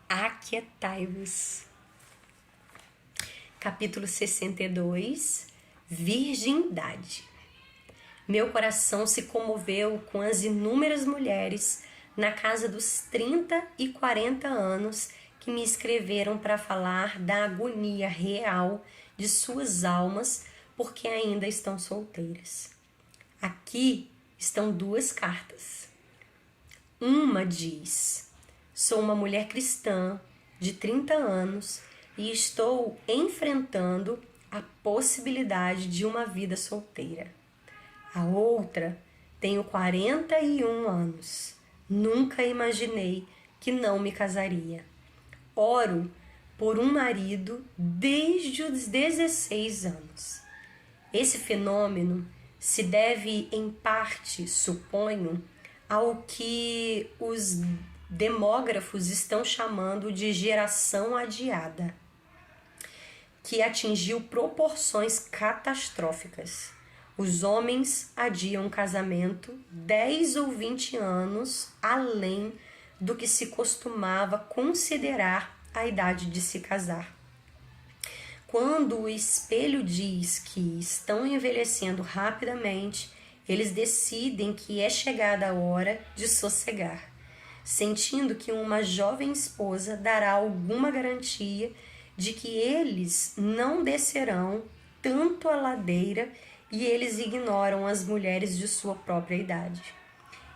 Aquietai-vos. Capítulo 62. Virgindade. Meu coração se comoveu com as inúmeras mulheres na casa dos 30 e 40 anos que me escreveram para falar da agonia real de suas almas porque ainda estão solteiras. Aqui estão 2 cartas. Uma diz: sou uma mulher cristã de 30 anos e estou enfrentando a possibilidade de uma vida solteira. A outra: tenho 41 anos. Nunca imaginei que não me casaria. Oro por um marido desde os 16 anos. Esse fenômeno se deve, em parte, suponho, ao que os demógrafos estão chamando de geração adiada, que atingiu proporções catastróficas. Os homens adiam o casamento 10 ou 20 anos além do que se costumava considerar a idade de se casar. Quando o espelho diz que estão envelhecendo rapidamente, eles decidem que é chegada a hora de sossegar, sentindo que uma jovem esposa dará alguma garantia de que eles não descerão tanto a ladeira e eles ignoram as mulheres de sua própria idade.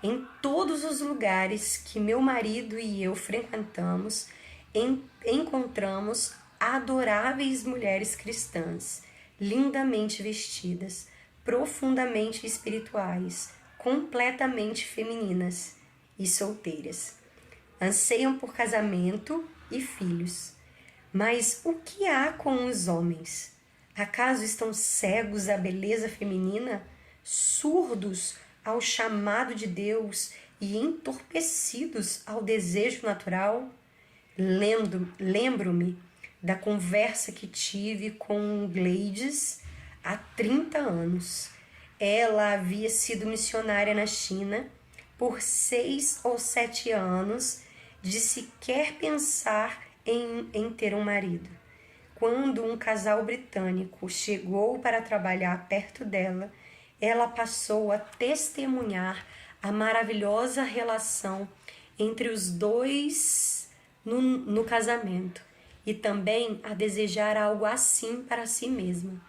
Em todos os lugares que meu marido e eu frequentamos, encontramos adoráveis mulheres cristãs, lindamente vestidas, profundamente espirituais, completamente femininas e solteiras. Anseiam por casamento e filhos. Mas o que há com os homens? Acaso estão cegos à beleza feminina, surdos ao chamado de Deus e entorpecidos ao desejo natural? Lembro-me da conversa que tive com Gleides há 30 anos. Ela havia sido missionária na China por 6 ou 7 anos de sequer pensar em ter um marido. Quando um casal britânico chegou para trabalhar perto dela, ela passou a testemunhar a maravilhosa relação entre os dois no casamento e também a desejar algo assim para si mesma.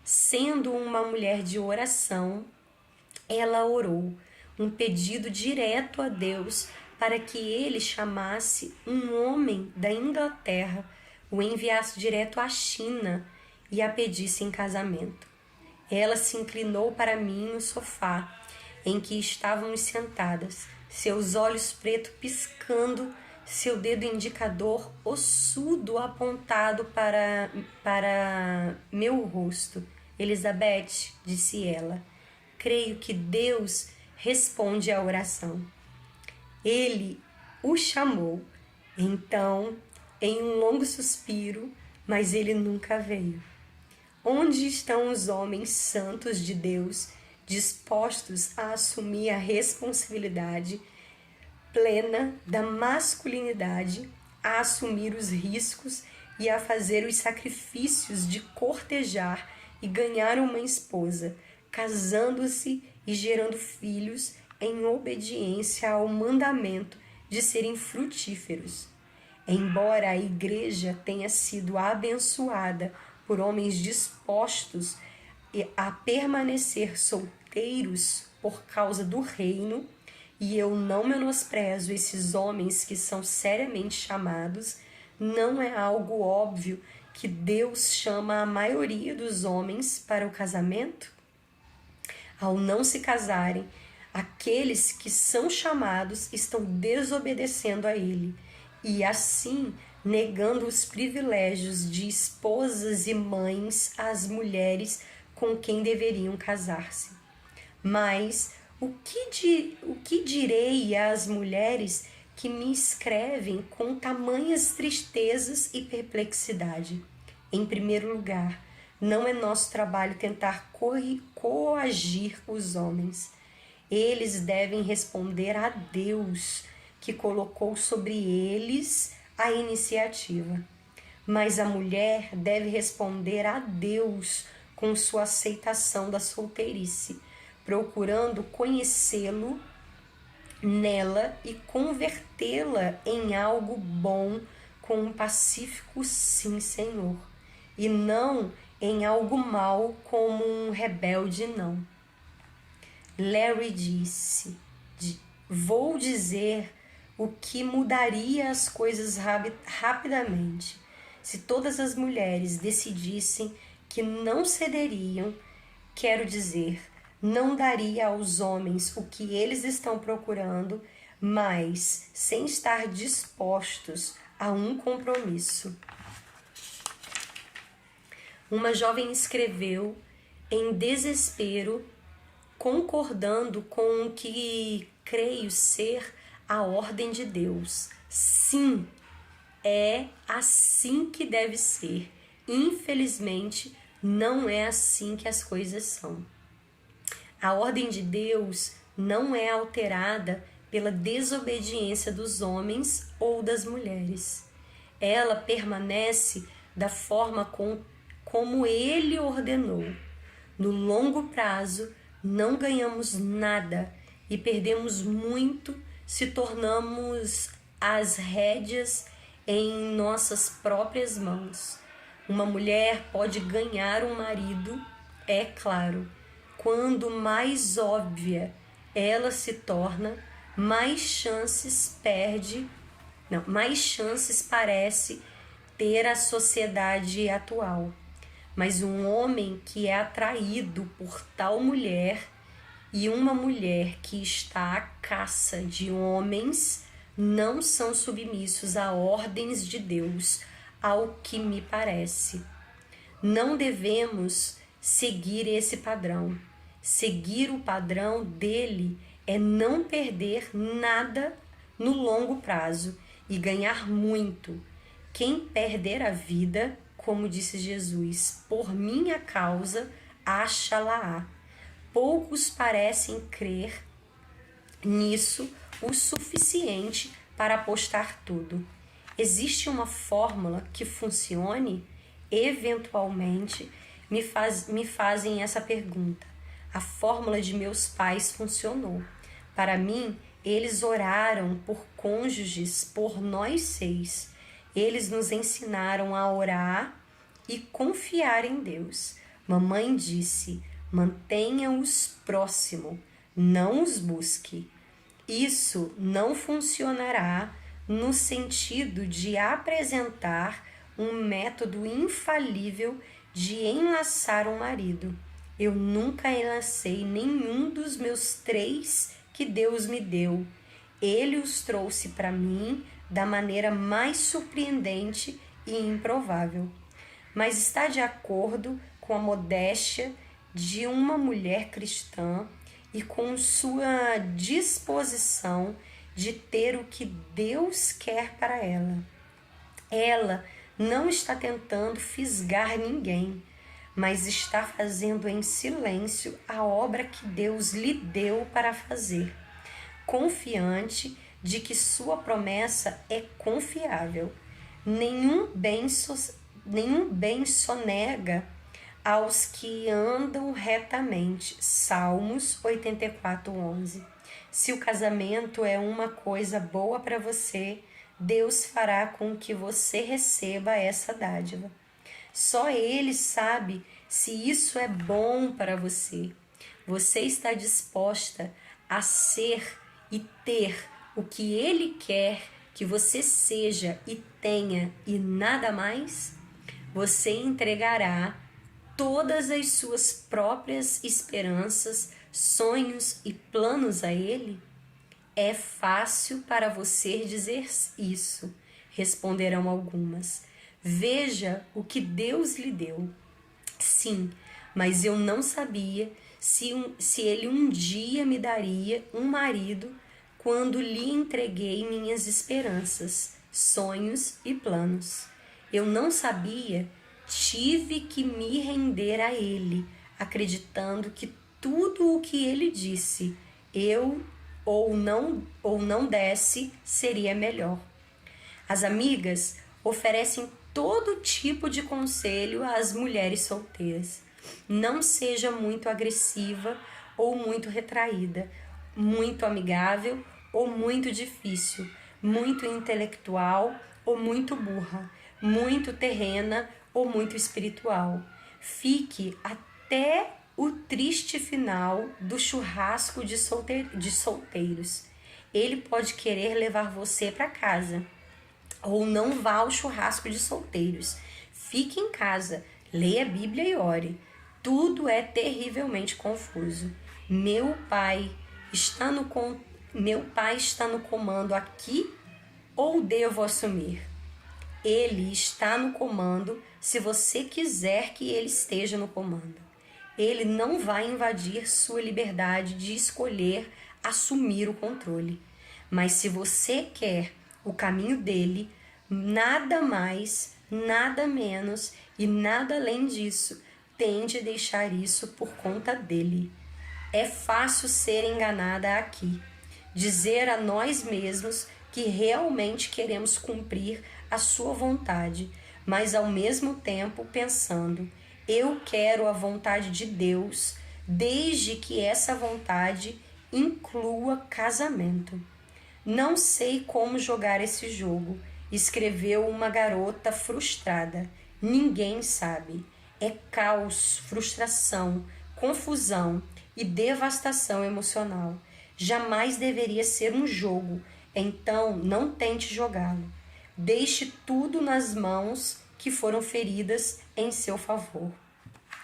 Sendo uma mulher de oração, ela orou um pedido direto a Deus para que ele chamasse um homem da Inglaterra, o enviasse direto à China e a pedisse em casamento. Ela se inclinou para mim no sofá em que estávamos sentadas, seus olhos pretos piscando, seu dedo indicador ossudo apontado para meu rosto. Elizabeth, disse ela, creio que Deus responde à oração. Ele o chamou, então, em um longo suspiro, mas ele nunca veio. Onde estão os homens santos de Deus, dispostos a assumir a responsabilidade plena da masculinidade, a assumir os riscos e a fazer os sacrifícios de cortejar e ganhar uma esposa, casando-se e gerando filhos em obediência ao mandamento de serem frutíferos? Embora a igreja tenha sido abençoada por homens dispostos a permanecer solteiros por causa do reino, e eu não menosprezo esses homens que são seriamente chamados, não é algo óbvio que Deus chama a maioria dos homens para o casamento? Ao não se casarem, aqueles que são chamados estão desobedecendo a Ele e assim negando os privilégios de esposas e mães às mulheres com quem deveriam casar-se. Mas o que direi às mulheres que me escrevem com tamanhas tristezas e perplexidade? Em primeiro lugar, não é nosso trabalho tentar coagir os homens. Eles devem responder a Deus, que colocou sobre eles a iniciativa. Mas a mulher deve responder a Deus com sua aceitação da solteirice, procurando conhecê-lo nela e convertê-la em algo bom com um pacífico sim, Senhor, e não em algo mal como um rebelde não. Larry disse, vou dizer o que mudaria as coisas rapidamente se todas as mulheres decidissem que não cederiam, quero dizer, não daria aos homens o que eles estão procurando, mas sem estar dispostos a um compromisso. Uma jovem escreveu em desespero, concordando com o que creio ser a ordem de Deus. Sim, é assim que deve ser. Infelizmente, não é assim que as coisas são. A ordem de Deus não é alterada pela desobediência dos homens ou das mulheres. Ela permanece da forma como Ele ordenou. No longo prazo, não ganhamos nada e perdemos muito se tornamos as rédeas em nossas próprias mãos. Uma mulher pode ganhar um marido, é claro. Quando mais óbvia ela se torna, mais chances parece ter a sociedade atual. Mas um homem que é atraído por tal mulher e uma mulher que está à caça de homens não são submissos a ordens de Deus, ao que me parece. Não devemos seguir esse padrão. Seguir o padrão dele é não perder nada no longo prazo e ganhar muito. Quem perder a vida, como disse Jesus, por minha causa, acha-la-á. Poucos parecem crer nisso o suficiente para apostar tudo. Existe uma fórmula que funcione? Eventualmente, me fazem essa pergunta. A fórmula de meus pais funcionou. Para mim, eles oraram por cônjuges, por nós 6. Eles nos ensinaram a orar e confiar em Deus. Mamãe disse, mantenha-os próximo, não os busque. Isso não funcionará no sentido de apresentar um método infalível de enlaçar um marido. Eu nunca enlacei nenhum dos meus 3 que Deus me deu. Ele os trouxe para mim da maneira mais surpreendente e improvável. Mas está de acordo com a modéstia de uma mulher cristã e com sua disposição de ter o que Deus quer para ela. Ela não está tentando fisgar ninguém, mas está fazendo em silêncio a obra que Deus lhe deu para fazer, confiante de que sua promessa é confiável. Nenhum bem sonega aos que andam retamente. Salmos 84:11. Se o casamento é uma coisa boa para você, Deus fará com que você receba essa dádiva. Só Ele sabe se isso é bom para você. Você está disposta a ser e ter o que Ele quer que você seja e tenha e nada mais? Você entregará todas as suas próprias esperanças, sonhos e planos a Ele? É fácil para você dizer isso, responderão algumas. Veja o que Deus lhe deu. Sim, mas eu não sabia se Ele um dia me daria um marido quando lhe entreguei minhas esperanças, sonhos e planos. Eu não sabia, tive que me render a Ele, acreditando que tudo o que Ele disse, eu ou não desse, seria melhor. As amigas oferecem todo tipo de conselho às mulheres solteiras. Não seja muito agressiva ou muito retraída, muito amigável ou muito difícil, muito intelectual ou muito burra, muito terrena ou muito espiritual. Fique até o triste final do churrasco de solteiros. Ele pode querer levar você para casa. Ou não vá ao churrasco de solteiros. Fique em casa, leia a Bíblia e ore. Tudo é terrivelmente confuso. Meu pai está no comando aqui ou devo assumir? Ele está no comando se você quiser que ele esteja no comando. Ele não vai invadir sua liberdade de escolher assumir o controle. Mas se você quer o caminho dele, nada mais, nada menos e nada além disso, tente deixar isso por conta dele. É fácil ser enganada aqui. Dizer a nós mesmos que realmente queremos cumprir a sua vontade, mas ao mesmo tempo pensando, eu quero a vontade de Deus, desde que essa vontade inclua casamento. Não sei como jogar esse jogo, escreveu uma garota frustrada. Ninguém sabe. É caos, frustração, confusão e devastação emocional. Jamais deveria ser um jogo, então não tente jogá-lo. Deixe tudo nas mãos que foram feridas em seu favor.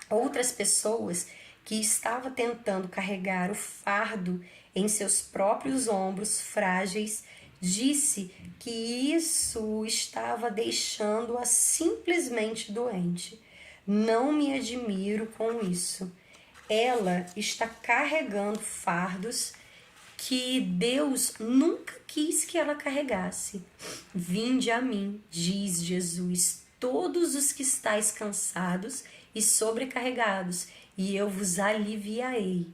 Outras pessoas que estavam tentando carregar o fardo em seus próprios ombros frágeis, disse que isso estava deixando-a simplesmente doente. Não me admiro com isso. Ela está carregando fardos que Deus nunca quis que ela carregasse. Vinde a mim, diz Jesus, todos os que estáis cansados e sobrecarregados, e eu vos aliviarei.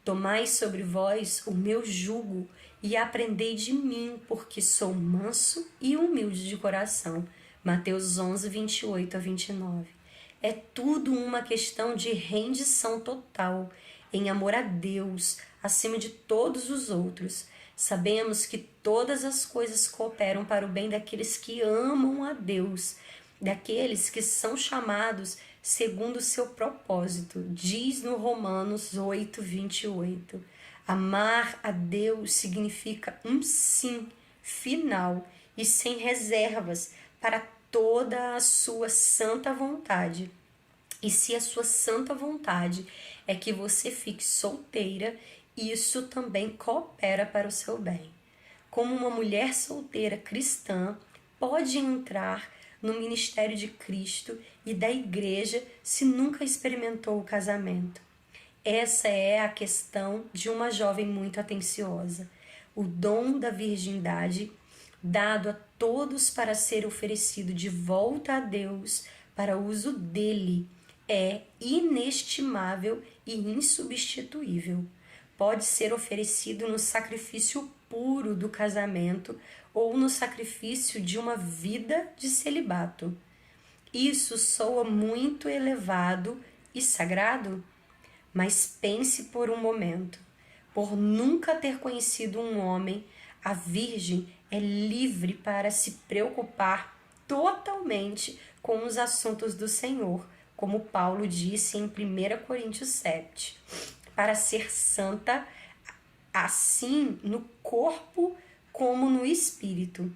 Tomai sobre vós o meu jugo e aprendei de mim, porque sou manso e humilde de coração. Mateus 11, 28 a 29. É tudo uma questão de rendição total, em amor a Deus, acima de todos os outros. Sabemos que todas as coisas cooperam para o bem daqueles que amam a Deus, daqueles que são chamados segundo o seu propósito, diz no Romanos 8, 28. Amar a Deus significa um sim final e sem reservas para toda a sua santa vontade. E se a sua santa vontade é que você fique solteira, isso também coopera para o seu bem. Como uma mulher solteira cristã pode entrar no ministério de Cristo e da igreja se nunca experimentou o casamento? Essa é a questão de uma jovem muito atenciosa. O dom da virgindade, dado a todos para ser oferecido de volta a Deus para uso dele, é inestimável e insubstituível. Pode ser oferecido no sacrifício puro do casamento ou no sacrifício de uma vida de celibato. Isso soa muito elevado e sagrado? Mas pense por um momento. Por nunca ter conhecido um homem, a virgem é livre para se preocupar totalmente com os assuntos do Senhor, como Paulo disse em 1 Coríntios 7. Para ser santa, assim no corpo como no espírito.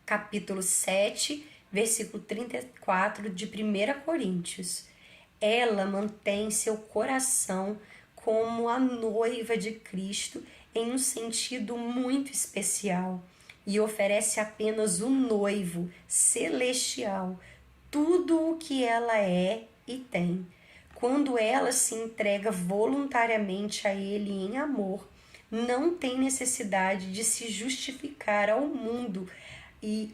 Capítulo 7, versículo 34 de 1 Coríntios. Ela mantém seu coração como a noiva de Cristo em um sentido muito especial e oferece apenas o noivo celestial, tudo o que ela é e tem. Quando ela se entrega voluntariamente a ele em amor, não tem necessidade de se justificar ao mundo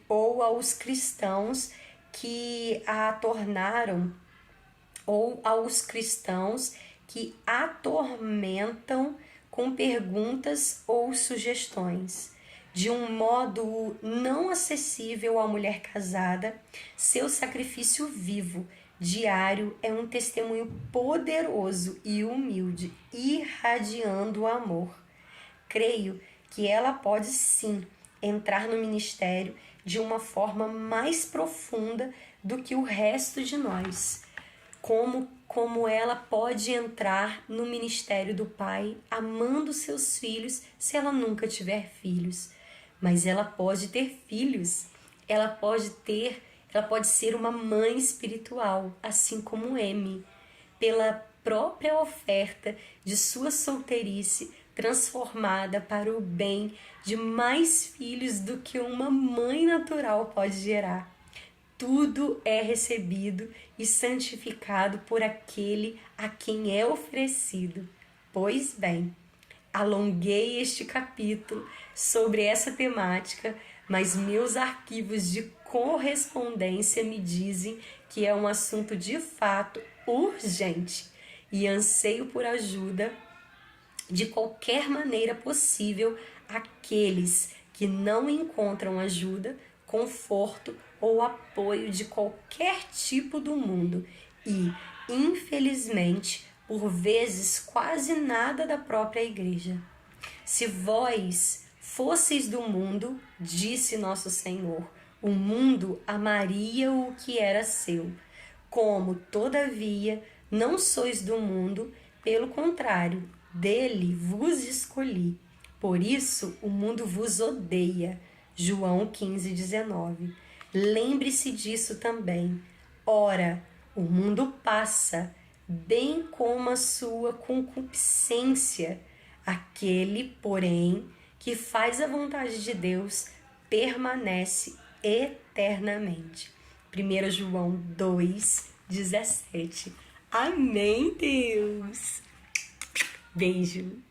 ou aos cristãos que a tornaram, ou aos cristãos que atormentam com perguntas ou sugestões. de um modo não acessível à mulher casada, seu sacrifício vivo, diário, é um testemunho poderoso e humilde, irradiando o amor. Creio que ela pode sim entrar no ministério de uma forma mais profunda do que o resto de nós. Como ela pode entrar no ministério do Pai, amando seus filhos, se ela nunca tiver filhos. Mas ela pode ter filhos, ela pode ser uma mãe espiritual, assim como Emi, pela própria oferta de sua solteirice, transformada para o bem de mais filhos do que uma mãe natural pode gerar. Tudo é recebido e santificado por aquele a quem é oferecido. Pois bem, alonguei este capítulo sobre essa temática, mas meus arquivos de correspondência me dizem que é um assunto de fato urgente e anseio por ajuda de qualquer maneira possível aqueles que não encontram ajuda, conforto ou apoio de qualquer tipo do mundo e, infelizmente, por vezes quase nada da própria igreja. Se vós fosseis do mundo, disse nosso Senhor, o mundo amaria o que era seu. Como, todavia, não sois do mundo, pelo contrário, dele vos escolhi. Por isso o mundo vos odeia. João 15:19. Lembre-se disso também. Ora, o mundo passa, bem como a sua concupiscência. Aquele, porém, que faz a vontade de Deus permanece eternamente. 1 João 2:17. Amém, Deus! Beijo!